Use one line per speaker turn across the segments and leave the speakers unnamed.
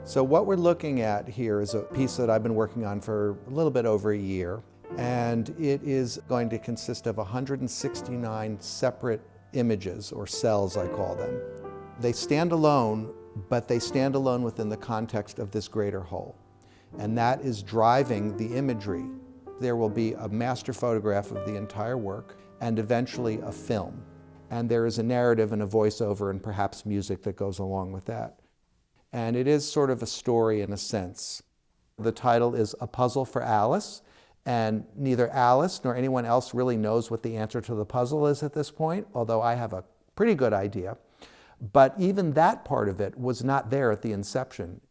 So what we're looking at here is a piece that I've been working on for a little bit over a year, and it is going to consist of 169 separate images, or cells I call them. They stand alone, but they stand alone within the context of this greater whole, and that is driving the imagery. There will be a master photograph of the entire work and eventually a film, and there is a narrative and a voiceover and perhaps music that goes along with that. And it is sort of a story in a sense. The title is A Puzzle for Alice, and neither Alice nor anyone else really knows what the answer to the puzzle is at this point, although I have a pretty good idea. But even that part of it was not there at the inception.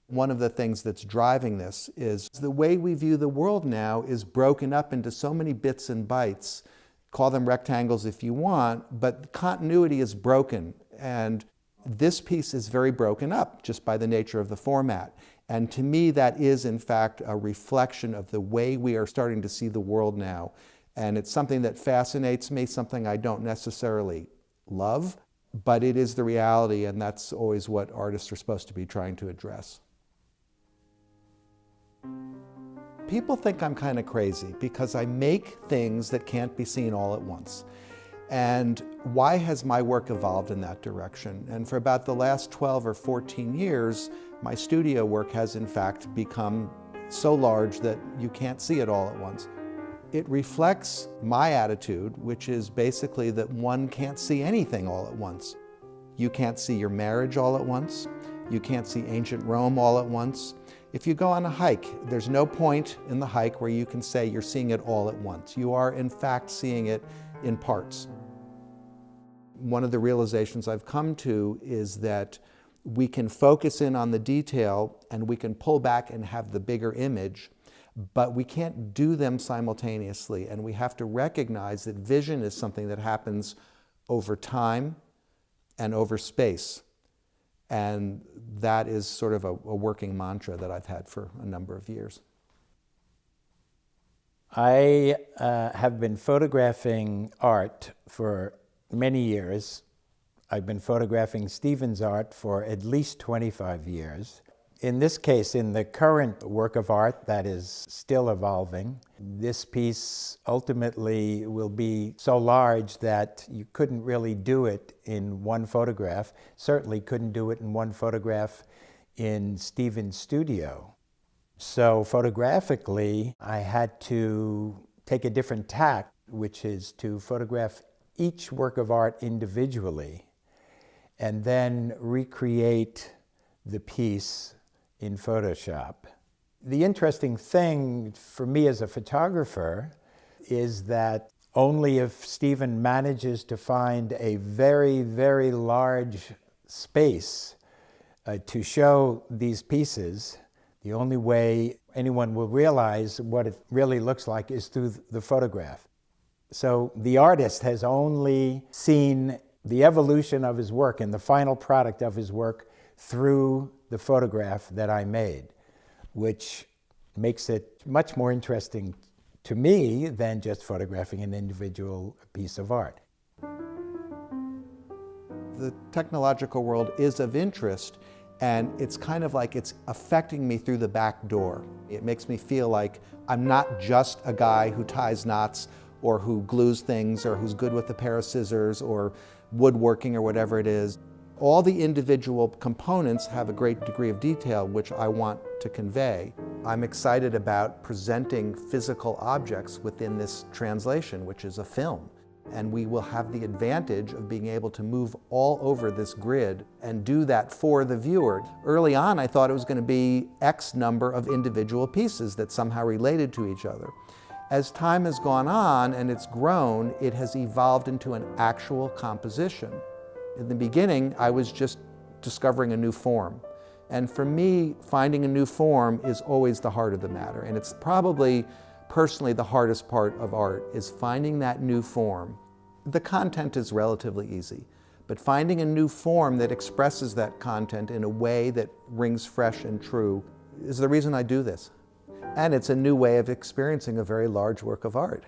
One of the things that's driving this is the way we view the world now is broken up into so many bits and bytes. Call them rectangles if you want, but continuity is broken. And this piece is very broken up just by the nature of the format. And to me, that is in fact a reflection of the way we are starting to see the world now. And it's something that fascinates me, something I don't necessarily love, but it is the reality, and that's always what artists are supposed to be trying to address. People think I'm kind of crazy because I make things that can't be seen all at once. And why has my work evolved in that direction? And for about the last 12 or 14 years, my studio work has in fact become so large that you can't see it all at once. It reflects my attitude, which is basically that one can't see anything all at once. You can't see your marriage all at once. You can't see ancient Rome all at once. If you go on a hike, there's no point in the hike where you can say you're seeing it all at once. You are in fact seeing it in parts. One of the realizations I've come to is that we can focus in on the detail and we can pull back and have the bigger image, but we can't do them simultaneously. And we have to recognize that vision is something that happens over time and over space. And that is sort of a working mantra that I've had for a number of years.
I have been photographing art for many years. I've been photographing Stephen's art for at least 25 years. In this case, in the current work of art that is still evolving, this piece ultimately will be so large that you couldn't really do it in one photograph. Certainly couldn't do it in one photograph in Stephen's studio. So photographically, I had to take a different tack, which is to photograph each work of art individually and then recreate the piece in Photoshop. The interesting thing for me as a photographer is that only if Stephen manages to find a very, very large space to show these pieces, the only way anyone will realize what it really looks like is through the photograph. So the artist has only seen the evolution of his work and the final product of his work through the photograph that I made, which makes it much more interesting to me than just photographing an individual piece of art.
The technological world is of interest, and it's kind of like it's affecting me through the back door. It makes me feel like I'm not just a guy who ties knots or who glues things or who's good with a pair of scissors or woodworking or whatever it is. All the individual components have a great degree of detail, which I want to convey. I'm excited about presenting physical objects within this translation, which is a film. And we will have the advantage of being able to move all over this grid and do that for the viewer. Early on, I thought it was going to be X number of individual pieces that somehow related to each other. As time has gone on and it's grown, it has evolved into an actual composition. In the beginning, I was just discovering a new form. And for me, finding a new form is always the heart of the matter. And it's probably, personally, the hardest part of art, is finding that new form. The content is relatively easy, but finding a new form that expresses that content in a way that rings fresh and true is the reason I do this. And it's a new way of experiencing a very large work of art.